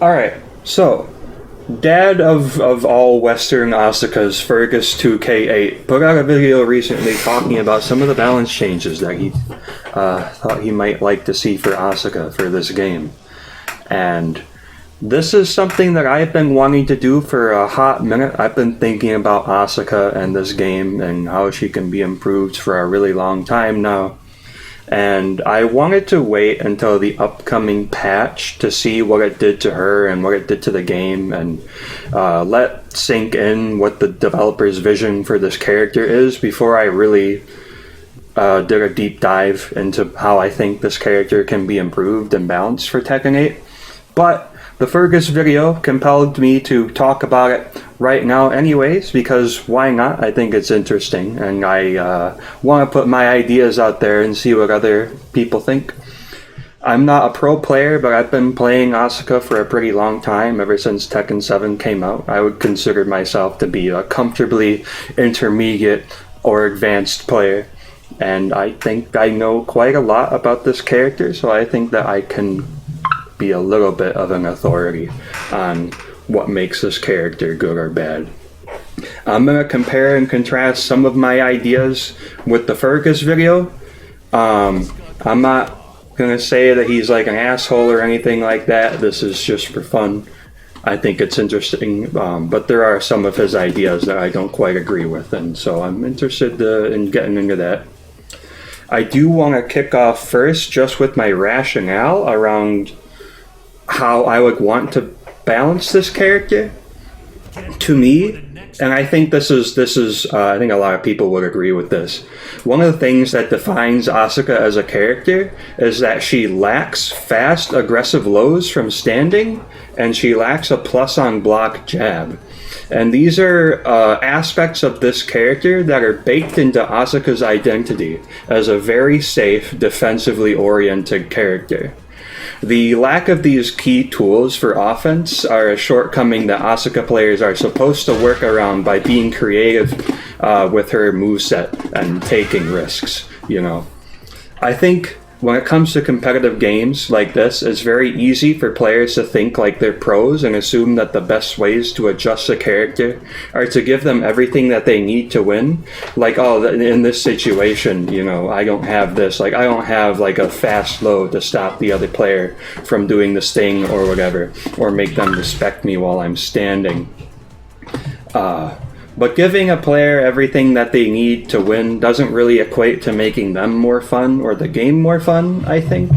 Alright, so dad of all Western Asukas, Fergus 2K8, put out a video recently talking about some of the balance changes that he thought he might like to see for Asuka for this game. And this is something that I've been wanting to do for a hot minute. I've been thinking about Asuka and this game and how she can be improved for a really long time now. And I wanted to wait until the upcoming patch to see what it did to her and what it did to the game, and let sink in what the developer's vision for this character is before I really did a deep dive into how I think this character can be improved and balanced for Tekken 8. But the Fergus video compelled me to talk about it right now anyways, because why not? I think it's interesting, and I want to put my ideas out there and see what other people think. I'm not a pro player, but I've been playing Asuka for a pretty long time, ever since Tekken 7 came out. I would consider myself to be a comfortably intermediate or advanced player, and I think I know quite a lot about this character, so I think that I can be a little bit of an authority on what makes this character good or bad. I'm going to compare and contrast some of my ideas with the Fergus video. I'm not going to say that he's like an asshole or anything like that. This is just for fun. I think it's interesting, but there are some of his ideas that I don't quite agree with, and so I'm interested in getting into that. I do want to kick off first just with my rationale around how I would want to balance this character. To me, and I think this is I think a lot of people would agree with this, one of the things that defines Asuka as a character is that she lacks fast, aggressive lows from standing, and she lacks a plus on block jab. And these are aspects of this character that are baked into Asuka's identity as a very safe, defensively oriented character. The lack of these key tools for offense are a shortcoming that Asuka players are supposed to work around by being creative with her moveset and taking risks, you know. I think when it comes to competitive games like this, it's very easy for players to think like they're pros and assume that the best ways to adjust a character are to give them everything that they need to win. Like, oh, in this situation, you know, I don't have this. Like, I don't have like a fast low to stop the other player from doing this thing or whatever, or make them respect me while I'm standing. But giving a player everything that they need to win doesn't really equate to making them more fun or the game more fun, I think.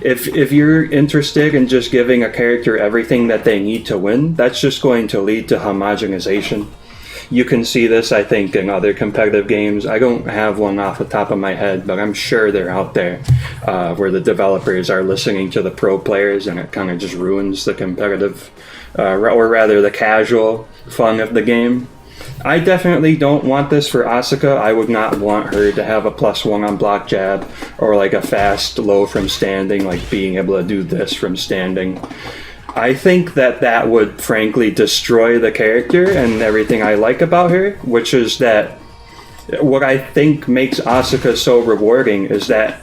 If you're interested in just giving a character everything that they need to win, that's just going to lead to homogenization. You can see this, I think, in other competitive games. I don't have one off the top of my head, but I'm sure they're out there where the developers are listening to the pro players, and it kind of just ruins the competitive, or rather the casual fun of the game. I definitely don't want this for Asuka. I would not want her to have a +1 on block jab, or like a fast low from standing, like being able to do this from standing. I think that would frankly destroy the character and everything I like about her, which is that what I think makes Asuka so rewarding is that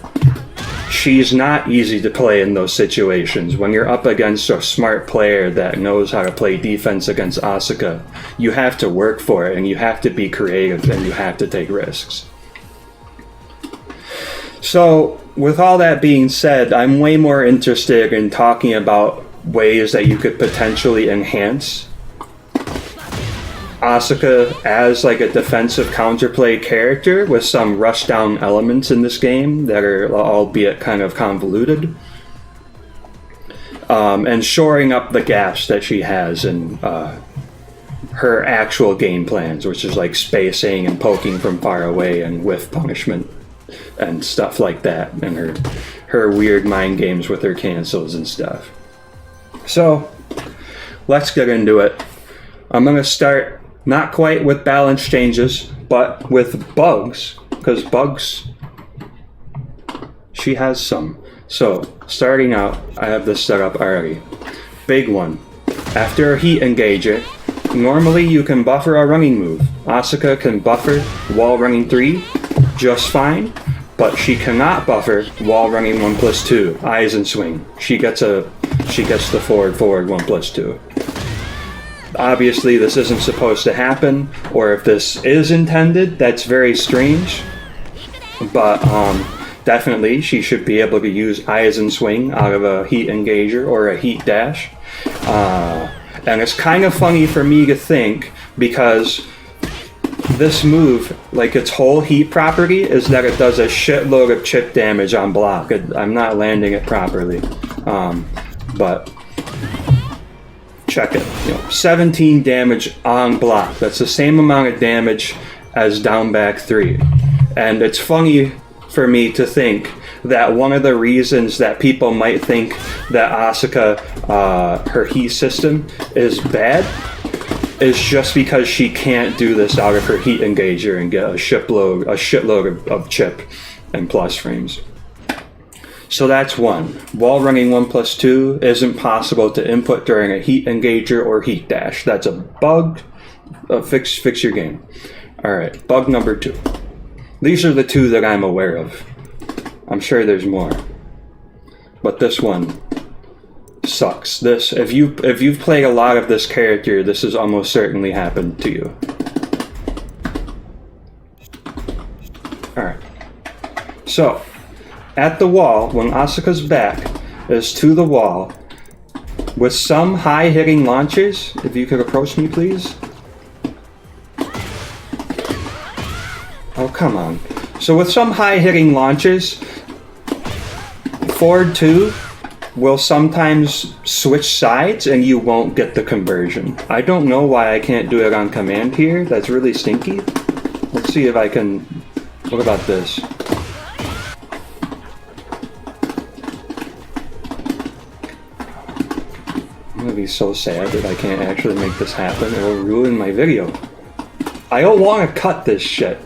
she's not easy to play in those situations. When you're up against a smart player that knows how to play defense against Asuka, you have to work for it, and you have to be creative, and you have to take risks. So, with all that being said, I'm way more interested in talking about ways that you could potentially enhance Asuka as like a defensive counterplay character with some rushdown elements in this game that are albeit kind of convoluted, and shoring up the gaps that she has in her actual game plans, which is like spacing and poking from far away and whiff punishment and stuff like that, and her weird mind games with her cancels and stuff. So let's get into it. I'm gonna start not quite with balance changes, but with bugs, because bugs, she has some. So, starting out, I have this set up already. Big one. After a heat engager, normally you can buffer a running move. Asuka can buffer wall running 3 just fine, but she cannot buffer wall running 1+2, eyes and swing. She gets a she gets the forward 1+2. Obviously, this isn't supposed to happen, or if this is intended, that's very strange. But definitely, she should be able to use eyes and swing out of a heat engager or a heat dash. And it's kind of funny for me to think, because this move, like its whole heat property, is that it does a shitload of chip damage on block. I'm not landing it properly. But check it. 17 damage on block. That's the same amount of damage as down back 3. And it's funny for me to think that one of the reasons that people might think that Asuka, her heat system is bad, is just because she can't do this out of her heat engager and get a shitload of chip and plus frames. So that's one. Wall running 1+2 isn't possible to input during a heat engager or heat dash. That's a bug. Fix your game. Alright, bug number 2. These are the 2 that I'm aware of. I'm sure there's more. But this one sucks. This, if you've played a lot of this character, this has almost certainly happened to you. Alright. So, at the wall, when Asuka's back is to the wall, with some high-hitting launches, if you could approach me, please. Oh, come on. So with some high-hitting launches, forward 2 will sometimes switch sides and you won't get the conversion. I don't know why I can't do it on command here. That's really stinky. Let's see if I can... What about this? I'm gonna be so sad that I can't actually make this happen. It will ruin my video. I don't want to cut this shit.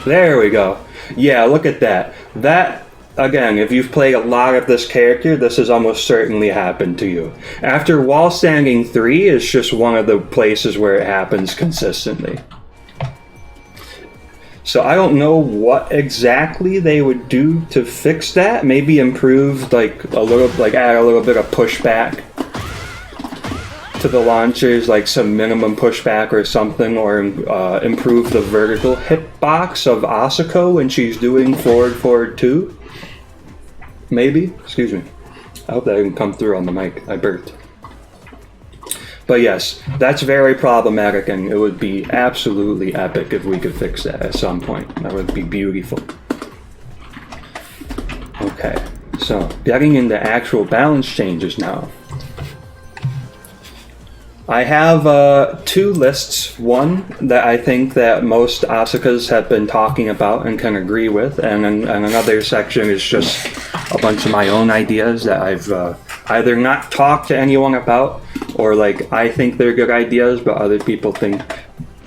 There we go. Yeah, look at that. That, again, if you've played a lot of this character, this has almost certainly happened to you. After wall standing 3 is just one of the places where it happens consistently. So I don't know what exactly they would do to fix that. Maybe improve, like, add a little bit of pushback to the launchers, like some minimum pushback or something, or improve the vertical hitbox of Asuka when she's doing forward 2. Maybe? Excuse me. I hope that didn't come through on the mic. I burped. But yes, that's very problematic, and it would be absolutely epic if we could fix that at some point. That would be beautiful. Okay, so getting into actual balance changes now. I have 2 lists. One that I think that most Asukas have been talking about and can agree with, and another section is just a bunch of my own ideas that I've either not talked to anyone about, or like I think they're good ideas, but other people think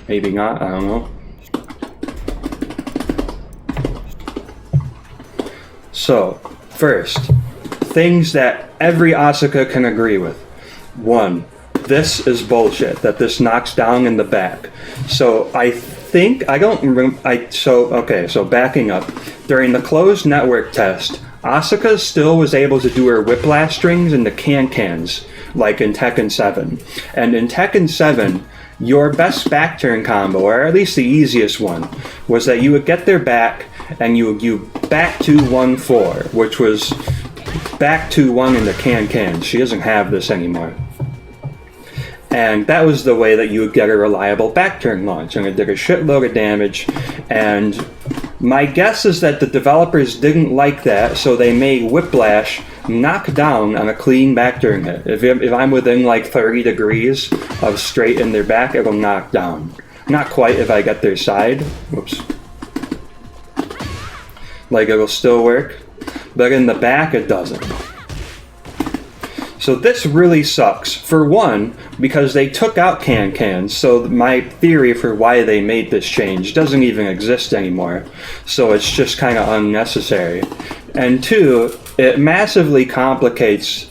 maybe not. I don't know. So, first, things that every Asuka can agree with. 1. This is bullshit, that this knocks down in the back. So I think, I don't remember, so backing up. During the closed network test, Asuka still was able to do her whiplash strings in the can-cans, like in Tekken 7. And in Tekken 7, your best backturn combo, or at least the easiest one, was that you would get their back, and you back 2-1-4, which was back 2-1 in the can-cans. She doesn't have this anymore. And that was the way that you would get a reliable backturn launch, and it did a shitload of damage. And my guess is that the developers didn't like that, so they made Whiplash knock down on a clean backturn hit. If I'm within like 30 degrees of straight in their back, it'll knock down. Not quite if I get their side. Whoops. Like, it'll still work, but in the back it doesn't. So this really sucks. For one, because they took out can-cans, so my theory for why they made this change doesn't even exist anymore. So it's just kind of unnecessary. And 2, it massively complicates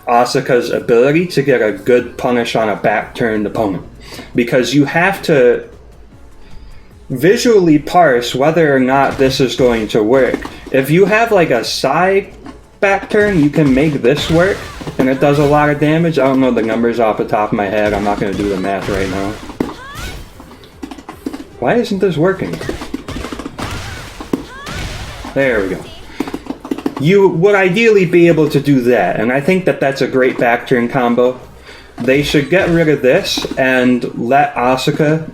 Asuka's ability to get a good punish on a back-turned opponent. Because you have to visually parse whether or not this is going to work. If you have like a side back turn, you can make this work, and it does a lot of damage. I don't know the numbers off the top of my head. I'm not going to do the math right now. Why isn't this working? There we go. You would ideally be able to do that, and I think that that's a great back turn combo. They should get rid of this and let Asuka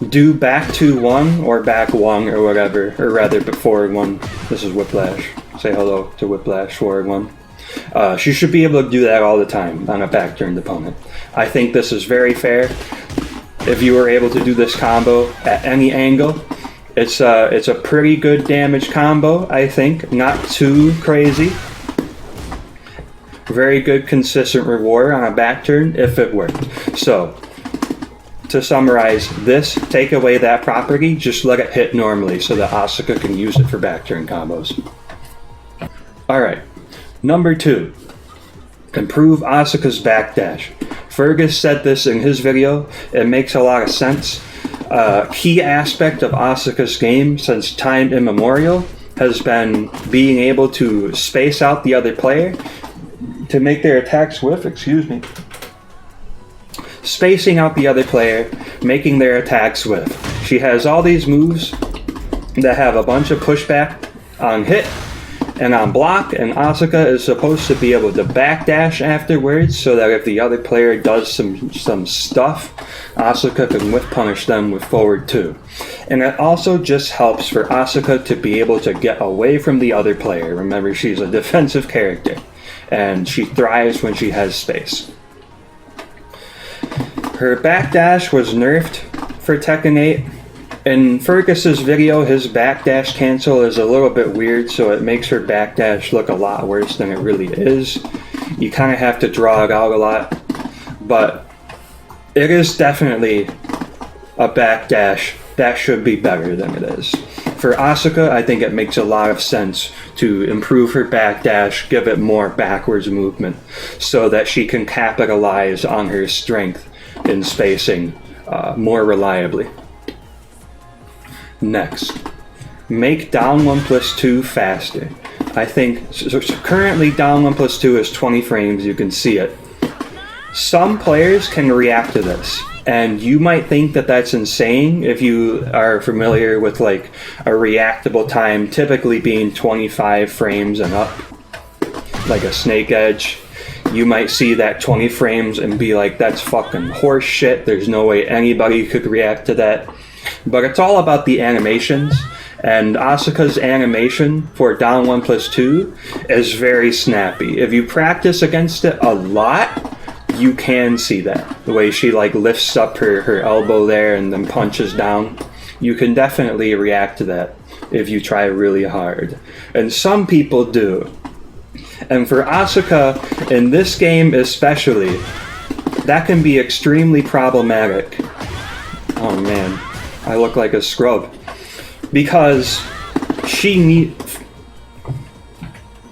do back 2-1 or back 1 or whatever, or rather forward 1. This is Whiplash. Say hello to Whiplash, forward 1. She should be able to do that all the time on a back turned opponent. I think this is very fair. If you were able to do this combo at any angle, it's a pretty good damage combo, I think. Not too crazy. Very good consistent reward on a back turn if it worked. So, to summarize this, take away that property, just let it hit normally so that Asuka can use it for back turn combos. Alright, number 2. Improve Asuka's backdash. Fergus said this in his video. It makes a lot of sense. Key aspect of Asuka's game since time immemorial has been being able to space out the other player to make their attacks with, spacing out the other player, making their attacks with. She has all these moves that have a bunch of pushback on hit and on block, and Asuka is supposed to be able to backdash afterwards so that if the other player does some stuff, Asuka can whiff punish them with forward 2. And it also just helps for Asuka to be able to get away from the other player. Remember, she's a defensive character, and she thrives when she has space. Her backdash was nerfed for Tekken 8. In Fergus's video, his backdash cancel is a little bit weird, so it makes her backdash look a lot worse than it really is. You kind of have to draw it out a lot, but it is definitely a backdash that should be better than it is. For Asuka, I think it makes a lot of sense to improve her backdash, give it more backwards movement, so that she can capitalize on her strength in spacing more reliably. Next, make down 1+2 faster. I think so currently down 1+2 is 20 frames, you can see it. Some players can react to this, and you might think that that's insane if you are familiar with like a reactable time typically being 25 frames and up, like a snake edge. You might see that 20 frames and be like, that's fucking horse shit, there's no way anybody could react to that. But it's all about the animations, and Asuka's animation for down 1+2 is very snappy. If you practice against it a lot, you can see that. The way she like lifts up her elbow there and then punches down. You can definitely react to that if you try really hard. And some people do. And for Asuka, in this game especially, that can be extremely problematic. Oh man, I look like a scrub. Because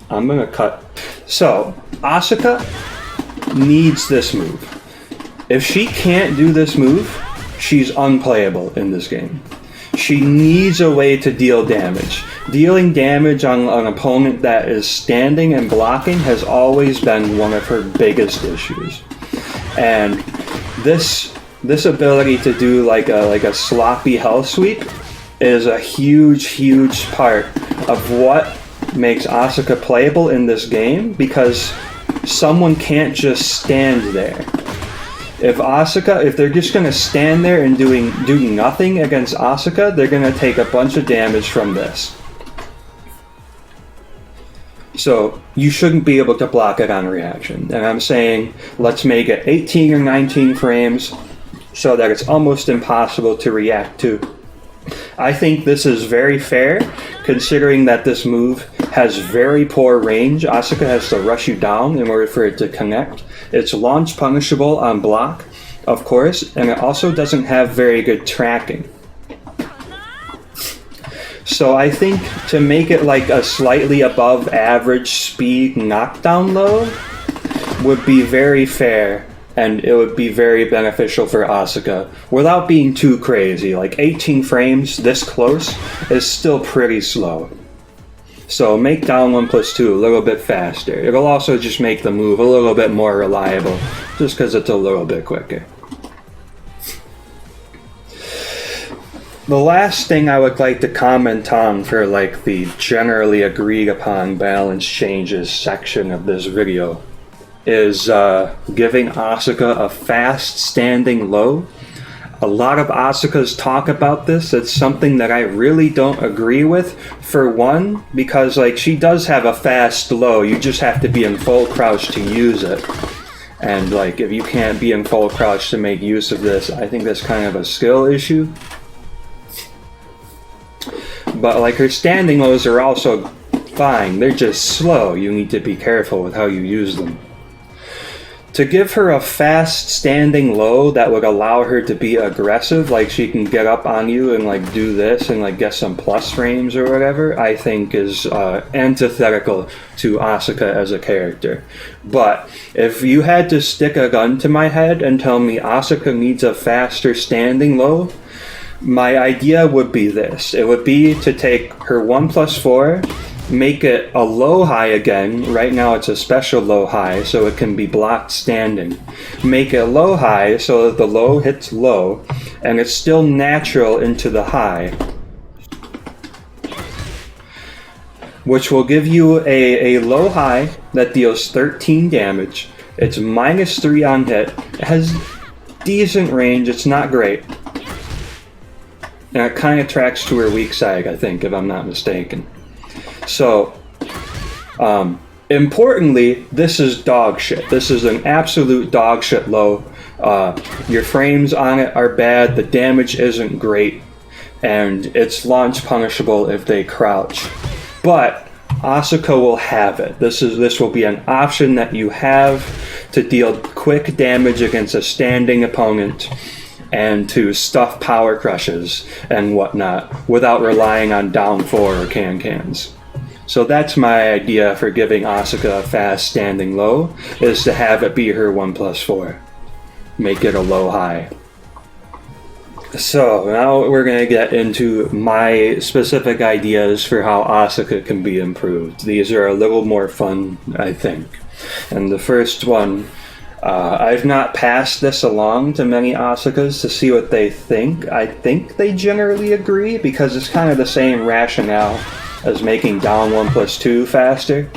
I'm gonna cut. So, Asuka needs this move. If she can't do this move, she's unplayable in this game. She needs a way to deal damage. Dealing damage on an opponent that is standing and blocking has always been one of her biggest issues. And this ability to do like a sloppy hell sweep is a huge part of what makes Asuka playable in this game, because someone can't just stand there. If they're just gonna stand there and do nothing against Asuka, they're gonna take a bunch of damage from this. So you shouldn't be able to block it on reaction. And I'm saying let's make it 18 or 19 frames so that it's almost impossible to react to. I think this is very fair, considering that this move has very poor range. Asuka has to rush you down in order for it to connect. It's launch punishable on block, of course, and it also doesn't have very good tracking. So I think to make it like a slightly above average speed knockdown load would be very fair, and it would be very beneficial for Asuka without being too crazy. Like 18 frames this close is still pretty slow. So make down 1+2 a little bit faster. It'll also just make the move a little bit more reliable, just because it's a little bit quicker. The last thing I would like to comment on for like the generally agreed upon balance changes section of this video is giving Asuka a fast standing low. A lot of Asukas talk about this. It's something that I really don't agree with. For one, because like she does have a fast low, you just have to be in full crouch to use it. And like if you can't be in full crouch to make use of this, I think that's kind of a skill issue. But like her standing lows are also fine. They're just slow. You need to be careful with how you use them. To give her a fast standing low that would allow her to be aggressive, like she can get up on you and like do this and like get some plus frames or whatever, I think is antithetical to Asuka as a character. But if you had to stick a gun to my head and tell me Asuka needs a faster standing low, my idea would be this. It would be to take her 1+4, make it a low high again. Right now it's a special low high, so it can be blocked standing. Make it low high so that the low hits low, and it's still natural into the high, which will give you a low high that deals 13 damage. It's -3 on hit. It has decent range. It's not great. And it kind of tracks to her weak side, I think, if I'm not mistaken. So, importantly, this is dog shit. This is an absolute dog shit low. Your frames on it are bad, the damage isn't great, and it's launch punishable if they crouch. But Asuka will have it. This will be an option that you have to deal quick damage against a standing opponent and to stuff power crushes and whatnot without relying on down 4 or can-cans. So that's my idea for giving Asuka a fast standing low, is to have it be her 1+4. Make it a low high. So now we're going to get into my specific ideas for how Asuka can be improved. These are a little more fun, I think. And the first one, I've not passed this along to many Asukas to see what they think. I think they generally agree because it's kind of the same rationale as making down 1+2 faster.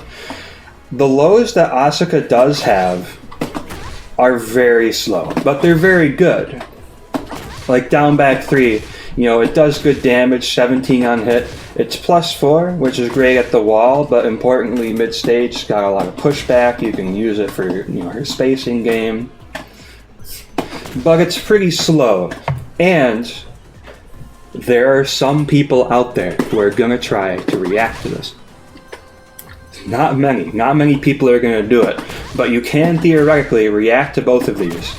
The lows that Asuka does have are very slow, but they're very good. Like down back 3, you know, it does good damage, 17 on hit. It's +4, which is great at the wall, but importantly mid-stage, it's got a lot of pushback. You can use it for, you know, her spacing game. But it's pretty slow. And there are some people out there who are going to try to react to this. Not many people are going to do it, but you can theoretically react to both of these.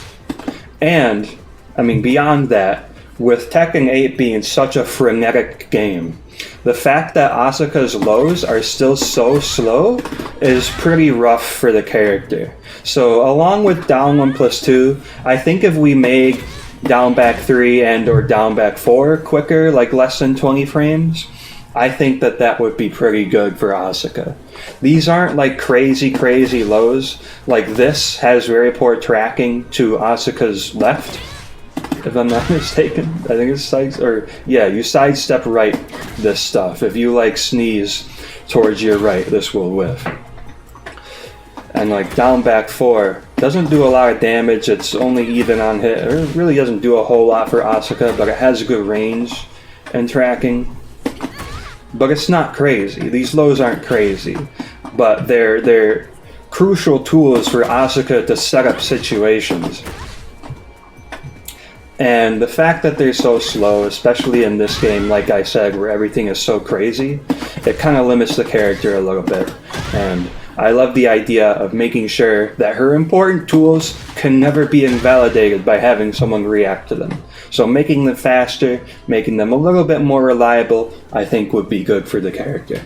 And, I mean, beyond that, with Tekken 8 being such a frenetic game, the fact that Asuka's lows are still so slow is pretty rough for the character. So, along with down 1+2, I think if we made down back 3 and or down back 4 quicker, like less than 20 frames, I think that would be pretty good for Asuka. These aren't like crazy lows. Like this has very poor tracking to Asuka's left, if I'm not mistaken. I think it's you sidestep right this stuff. If you like sneeze towards your right, this will whiff. And like down back 4 doesn't do a lot of damage. It's only even on hit. It really doesn't do a whole lot for Asuka, but it has good range and tracking. But it's not crazy. These lows aren't crazy, but they're crucial tools for Asuka to set up situations. And the fact that they're so slow, especially in this game, like I said, where everything is so crazy, it kind of limits the character a little bit. And I love the idea of making sure that her important tools can never be invalidated by having someone react to them. So making them faster, making them a little bit more reliable, I think would be good for the character.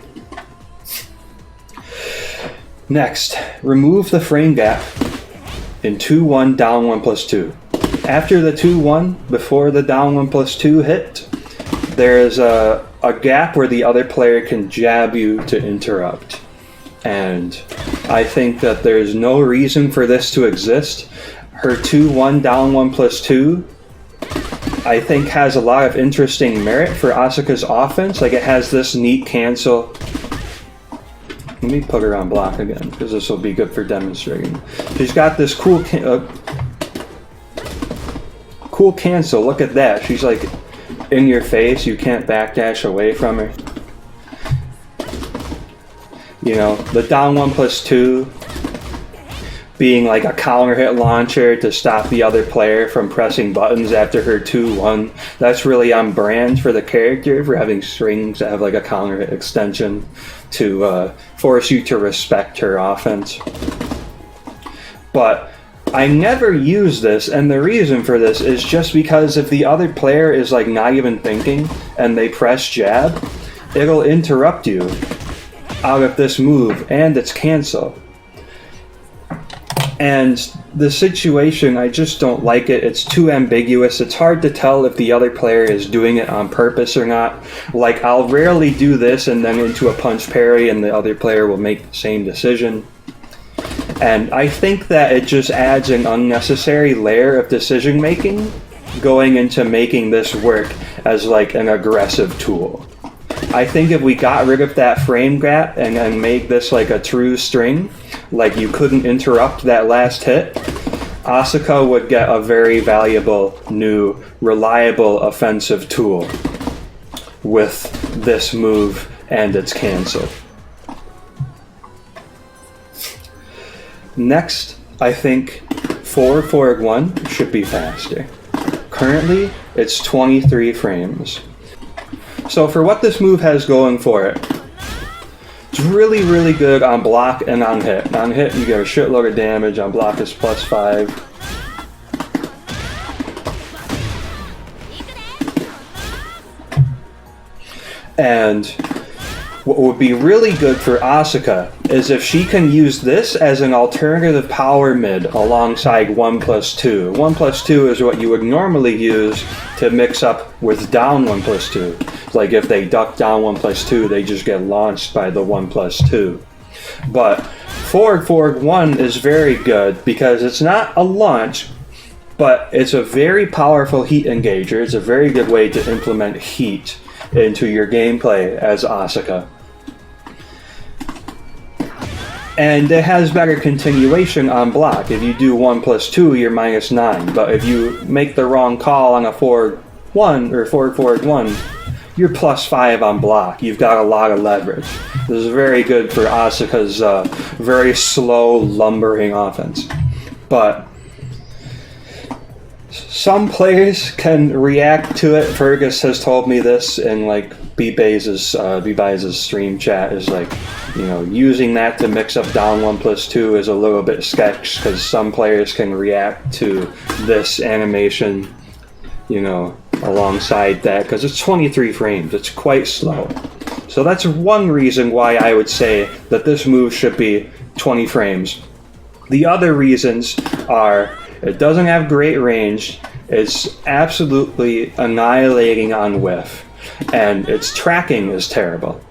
Next, remove the frame gap in 2-1 down 1+2. After the 2-1, before the down 1+2 hit, there's a gap where the other player can jab you to interrupt. And I think that there's no reason for this to exist. Her 2-1 down 1+2, I think, has a lot of interesting merit for Asuka's offense. Like, it has this neat cancel. Let me put her on block again, because this will be good for demonstrating. She's got this cool cancel. Look at that. She's like in your face. You can't backdash away from her. You know, the down 1+2 being like a counter hit launcher to stop the other player from pressing buttons after her 2-1. That's really on brand for the character, for having strings that have like a counter hit extension to force you to respect her offense. But I never use this, and the reason for this is just because if the other player is like not even thinking and they press jab, it'll interrupt you out of this move and its cancel. And the situation, I just don't like it. It's too ambiguous. It's hard to tell if the other player is doing it on purpose or not. Like, I'll rarely do this and then into a punch parry and the other player will make the same decision. And I think that it just adds an unnecessary layer of decision making going into making this work as like an aggressive tool. I think if we got rid of that frame gap and made this like a true string, like you couldn't interrupt that last hit, Asuka would get a very valuable, new, reliable offensive tool with this move and its cancel. Next, I think forward 1 should be faster. Currently, it's 23 frames. So for what this move has going for it, it's really, really good on block and on hit. On hit, you get a shitload of damage. On block, it's +5. And what would be really good for Asuka is if she can use this as an alternative power mid alongside 1+2. 1+2 is what you would normally use to mix up with down 1+2. Like if they duck down 1+2, they just get launched by the 1+2. But forward 1 is very good because it's not a launch, but it's a very powerful heat engager. It's a very good way to implement heat into your gameplay as Asuka. And it has better continuation on block. If you do 1+2, you're -9. But if you make the wrong call on a forward 1 or forward 1, you're +5 on block. You've got a lot of leverage. This is very good for Asuka's very slow, lumbering offense. But some players can react to it. Fergus has told me this in like B-Baze's stream chat, is like, you know, using that to mix up down 1+2 is a little bit sketch because some players can react to this animation, you know, alongside that because it's 23 frames. It's quite slow. So that's one reason why I would say that this move should be 20 frames. The other reasons are it doesn't have great range, it's absolutely annihilating on whiff, and its tracking is terrible.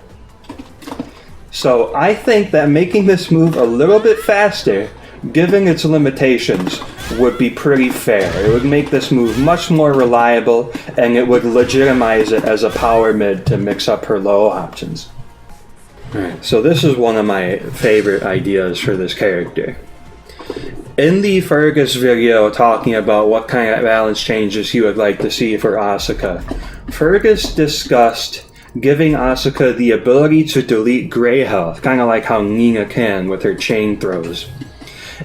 So I think that making this move a little bit faster, given its limitations, would be pretty fair. It would make this move much more reliable, and it would legitimize it as a power mid to mix up her low options. Alright, so this is one of my favorite ideas for this character. In the Fergus video talking about what kind of balance changes he would like to see for Asuka, Fergus discussed giving Asuka the ability to delete gray health, kind of like how Nina can with her chain throws.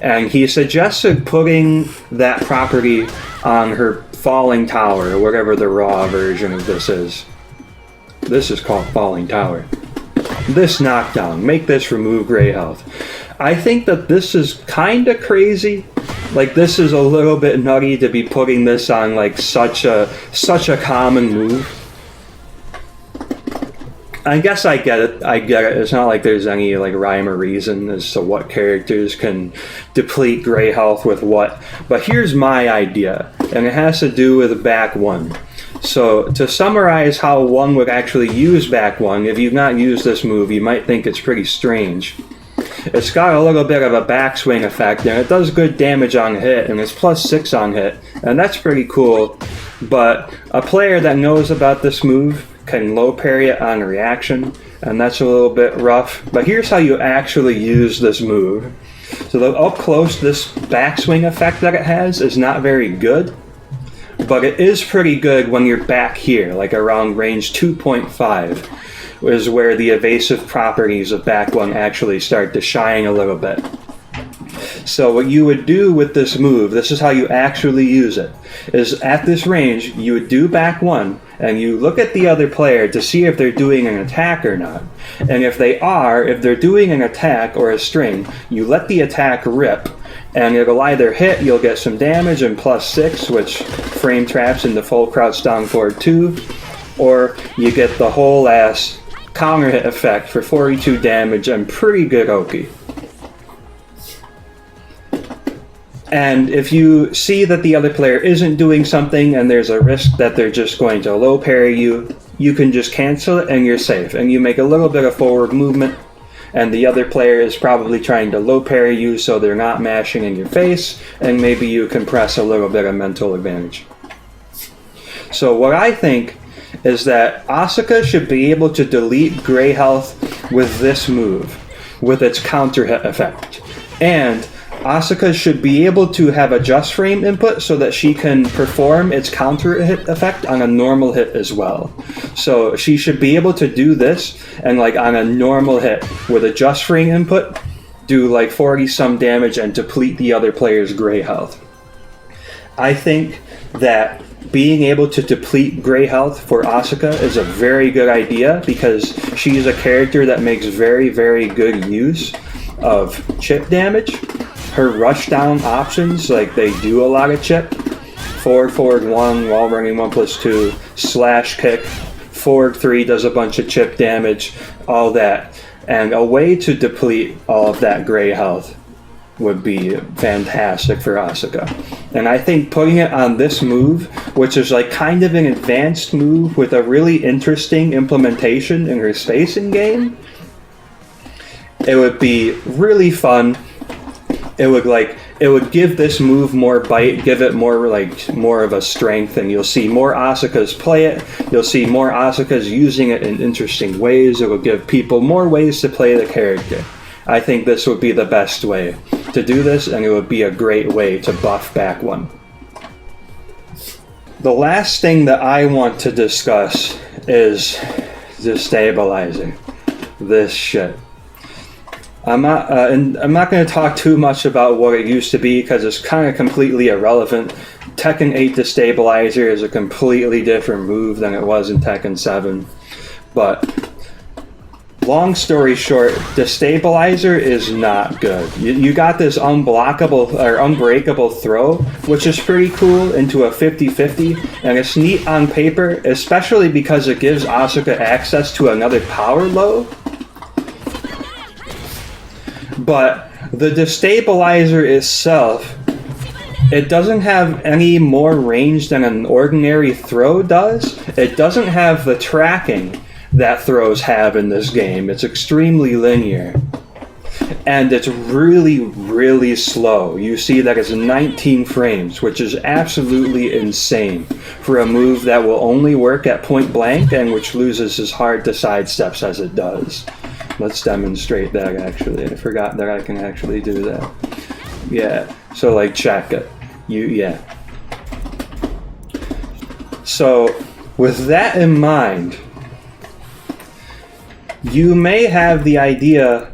And he suggested putting that property on her falling tower, or whatever the raw version of this is. This is called falling tower. This knockdown, make this remove gray health. I think that this is kind of crazy. Like, this is a little bit nutty to be putting this on like such a common move. I guess I get it. It's not like there's any like rhyme or reason as to what characters can deplete gray health with what. But here's my idea, and it has to do with back 1. So to summarize how one would actually use back one, if you've not used this move, you might think it's pretty strange. It's got a little bit of a backswing effect, and it does good damage on hit, and it's +6 on hit, and that's pretty cool. But a player that knows about this move can low parry it on reaction, and that's a little bit rough. But here's how you actually use this move. So the up close, this backswing effect that it has is not very good, but it is pretty good when you're back here, like around range 2.5, is where the evasive properties of back one actually start to shine a little bit. So what you would do with this move, this is how you actually use it, is at this range, you would do back one, and you look at the other player to see if they're doing an attack or not. And if they are, if they're doing an attack or a string, you let the attack rip, and it'll either hit, you'll get some damage and +6, which frame traps into full crouch down forward 2, or you get the whole ass counter hit effect for 42 damage and pretty good Oki. And if you see that the other player isn't doing something and there's a risk that they're just going to low parry you, you can just cancel it and you're safe. And you make a little bit of forward movement, and the other player is probably trying to low parry you so they're not mashing in your face, and maybe you can press a little bit of mental advantage. So what I think is that Asuka should be able to delete gray health with this move, with its counter hit effect. And Asuka should be able to have a just frame input so that she can perform its counter hit effect on a normal hit as well. So she should be able to do this and like on a normal hit with a just frame input, do like 40 some damage and deplete the other player's gray health. I think that being able to deplete gray health for Asuka is a very good idea because she's a character that makes very, very good use of chip damage. Her rush down options, like they do a lot of chip. Forward 1, wall running 1+2, slash kick, forward 3 does a bunch of chip damage, all that. And a way to deplete all of that gray health would be fantastic for Asuka. And I think putting it on this move, which is like kind of an advanced move with a really interesting implementation in her spacing game, it would be really fun. It would give this move more bite, give it more of a strength, and you'll see more Asukas play it. You'll see more Asukas using it in interesting ways. It will give people more ways to play the character. I think this would be the best way to do this, and it would be a great way to buff back one. The last thing that I want to discuss is Destabilizer. This shit. I'm not going to talk too much about what it used to be because it's kind of completely irrelevant. Tekken 8 Destabilizer is a completely different move than it was in Tekken 7. But long story short, Destabilizer is not good. You got this unblockable or unbreakable throw, which is pretty cool, into a 50-50, and it's neat on paper, especially because it gives Asuka access to another power low. But the Destabilizer itself, it doesn't have any more range than an ordinary throw does. It doesn't have the tracking that throws have in this game. It's extremely linear. And it's really, really slow. You see that it's 19 frames, which is absolutely insane for a move that will only work at point blank and which loses as hard to sidesteps as it does. Let's demonstrate that actually. I forgot that I can actually do that. Yeah, so like check it. Yeah. So with that in mind, you may have the idea,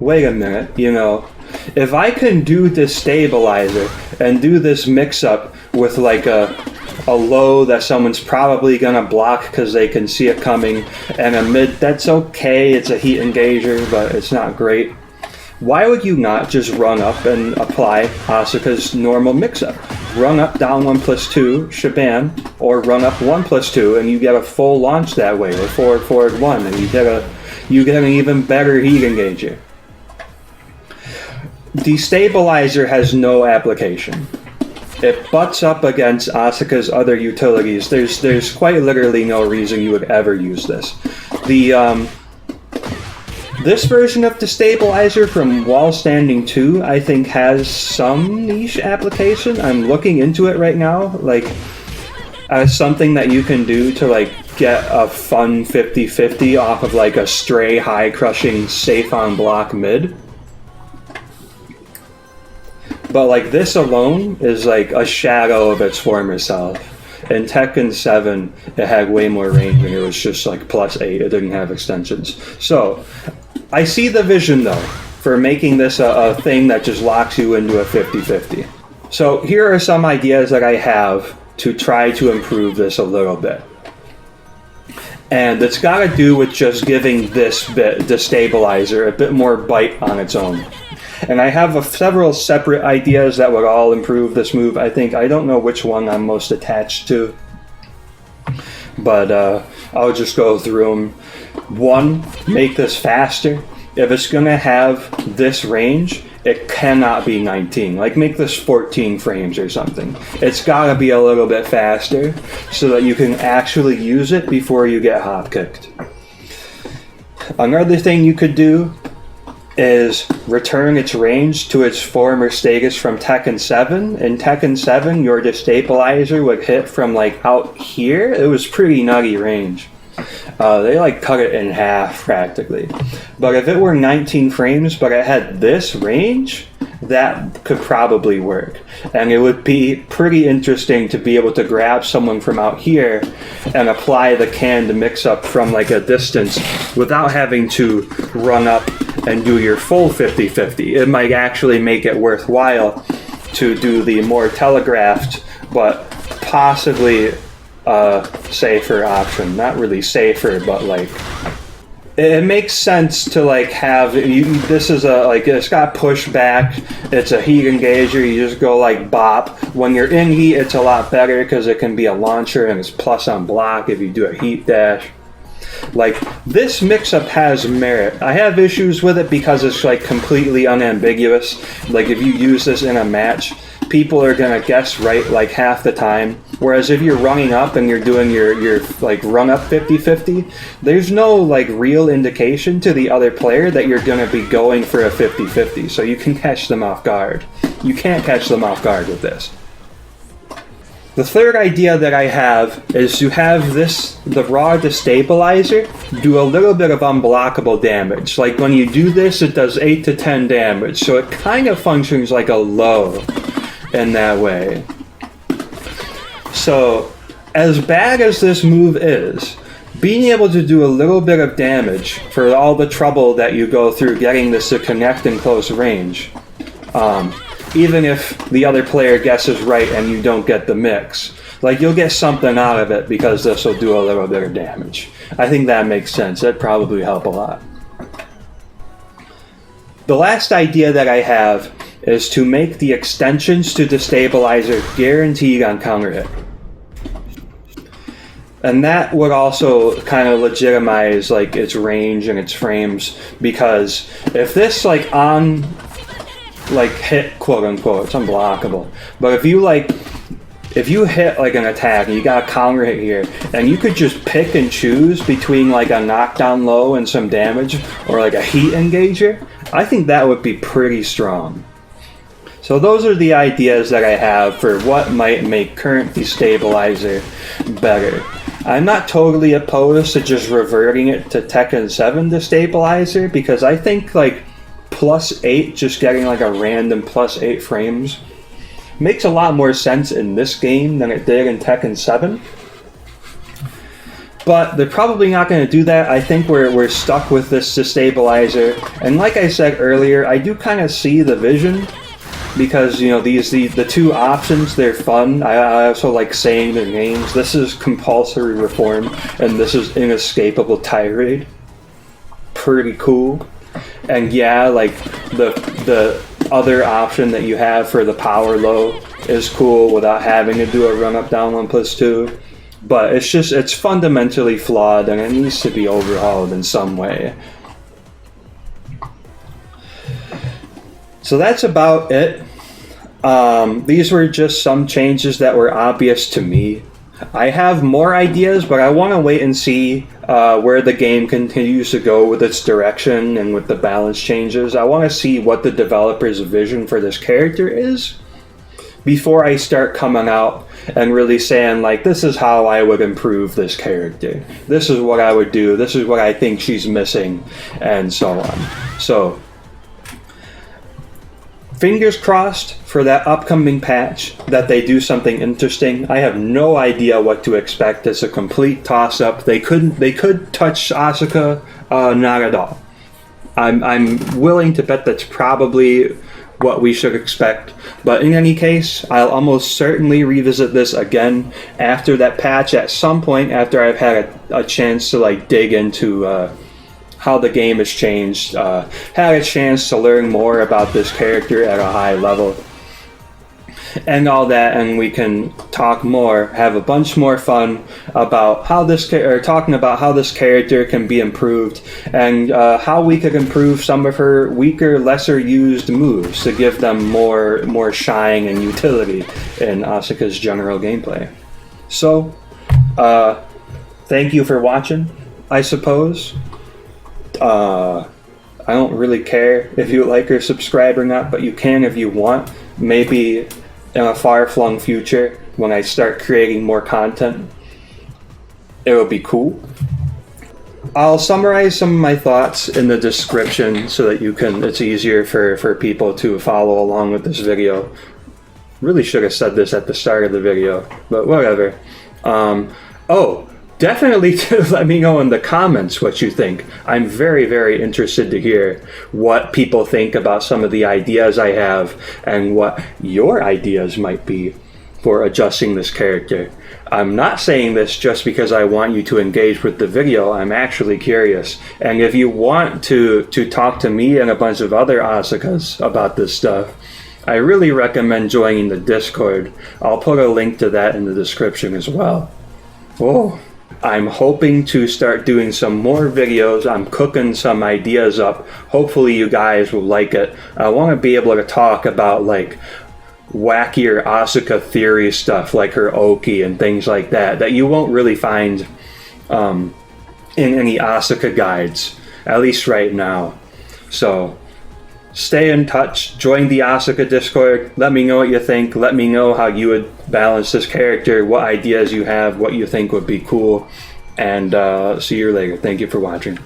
wait a minute, if I can do Destabilizer and do this mix-up with like a low that someone's probably gonna block because they can see it coming, and a mid that's okay, it's a heat engager, but it's not great. Why would you not just run up and apply Asuka's normal mix-up? Run up down 1+2, Shaban, or run up 1+2, and you get a full launch that way, or forward 1, and you get an even better heat engager. Destabilizer has no application. it butts up against Asuka's other utilities. There's quite literally no reason you would ever use this. This version of Destabilizer from Wall Standing 2, I think, has some niche application. I'm looking into it right now, like, as something that you can do to, like, get a fun 50-50 off of, like, a stray, high-crushing, safe-on-block mid. But, like, this alone is, like, a shadow of its former self. In Tekken 7, it had way more range, and it was just, like, +8. It didn't have extensions. So, I see the vision, though, for making this a thing that just locks you into a 50-50. So here are some ideas that I have to try to improve this a little bit. And it's got to do with just giving this bit, Destabilizer, a bit more bite on its own. And I have several separate ideas that would all improve this move, I think. I don't know which one I'm most attached to, but I'll just go through them. 1, make this faster. If it's going to have this range, it cannot be 19. Like, make this 14 frames or something. It's got to be a little bit faster so that you can actually use it before you get hop-kicked. Another thing you could do is return its range to its former status from Tekken 7. In Tekken 7, your Destabilizer would hit from, like, out here. It was pretty nutty range. They, like, cut it in half, practically. But if it were 19 frames, but it had this range, that could probably work. And it would be pretty interesting to be able to grab someone from out here and apply the canned mix-up from, like, a distance without having to run up and do your full 50-50. It might actually make it worthwhile to do the more telegraphed, but possibly safer option. Not really safer, but, like, it makes sense to, like, have this is a, like, it's got pushback, it's a heat engager, you just go, like, bop. When you're in heat, it's a lot better because it can be a launcher and it's plus on block if you do a heat dash. Like, this mix-up has merit. I have issues with it because it's, like, completely unambiguous. Like, if you use this in a match, people are gonna guess right, like, half the time. Whereas if you're running up and you're doing your like, run-up 50-50, there's no, like, real indication to the other player that you're gonna be going for a 50-50, so you can catch them off guard. You can't catch them off guard with this. The third idea that I have is to have the raw Destabilizer do a little bit of unblockable damage. Like, when you do this, it does 8 to 10 damage, so it kind of functions like a low in that way. So, as bad as this move is, being able to do a little bit of damage for all the trouble that you go through getting this to connect in close range, even if the other player guesses right and you don't get the mix, like, you'll get something out of it because this will do a little bit of damage. I think that makes sense. That'd probably help a lot. The last idea that I have is to make the extensions to Destabilizer guaranteed on counter hit. And that would also kind of legitimize, like, its range and its frames, because if this, like, on, like, hit, quote unquote, it's unblockable. But if you hit, like, an attack and you got a counter hit here, and you could just pick and choose between, like, a knockdown low and some damage, or, like, a heat engager, I think that would be pretty strong. So those are the ideas that I have for what might make current Destabilizer better. I'm not totally opposed to just reverting it to Tekken 7 Destabilizer, because I think, like, +8, just getting, like, a random +8 frames, makes a lot more sense in this game than it did in Tekken 7. But they're probably not going to do that. I think we're stuck with this Destabilizer. And like I said earlier, I do kind of see the vision, because, you know, the two options, they're fun. I also like saying their names. This is compulsory reform, and this is inescapable tirade. Pretty cool. And yeah, like, the other option that you have for the power low is cool without having to do a run up down 1+2. But it's fundamentally flawed, and it needs to be overhauled in some way. So that's about it. These were just some changes that were obvious to me. I have more ideas, but I want to wait and see where the game continues to go with its direction and with the balance changes. I want to see what the developer's vision for this character is before I start coming out and really saying, like, this is how I would improve this character. This is what I would do. This is what I think she's missing, and so on. So, fingers crossed for that upcoming patch that they do something interesting. I have no idea what to expect. It's a complete toss-up. They could touch Asuka, not at all. I'm willing to bet that's probably what we should expect. But in any case, I'll almost certainly revisit this again after that patch at some point, after I've had a chance to like dig into how the game has changed, had a chance to learn more about this character at a high level, and all that, and we can talk more, have a bunch more fun about how this talking about how this character can be improved, and how we could improve some of her weaker, lesser used moves to give them more shine and utility in Asuka's general gameplay. So, thank you for watching, I suppose. I don't really care if you like or subscribe or not, but you can if you want. Maybe in a far-flung future, when I start creating more content, it will be cool. I'll summarize some of my thoughts in the description so that it's easier for people to follow along with this video. Really should have said this at the start of the video, but whatever. Definitely let me know in the comments what you think. I'm very, very interested to hear what people think about some of the ideas I have and what your ideas might be for adjusting this character. I'm not saying this just because I want you to engage with the video. I'm actually curious. And if you want to talk to me and a bunch of other Asukas about this stuff, I really recommend joining the Discord. I'll put a link to that in the description as well. Whoa. I'm hoping to start doing some more videos. I'm cooking some ideas up. Hopefully you guys will like it. I want to be able to talk about like wackier Asuka theory stuff, like her Oki and things like that you won't really find in any Asuka guides, at least right now. So stay in touch, join the Asuka Discord, let me know what you think, let me know how you would balance this character, what ideas you have, what you think would be cool, and see you later. Thank you for watching.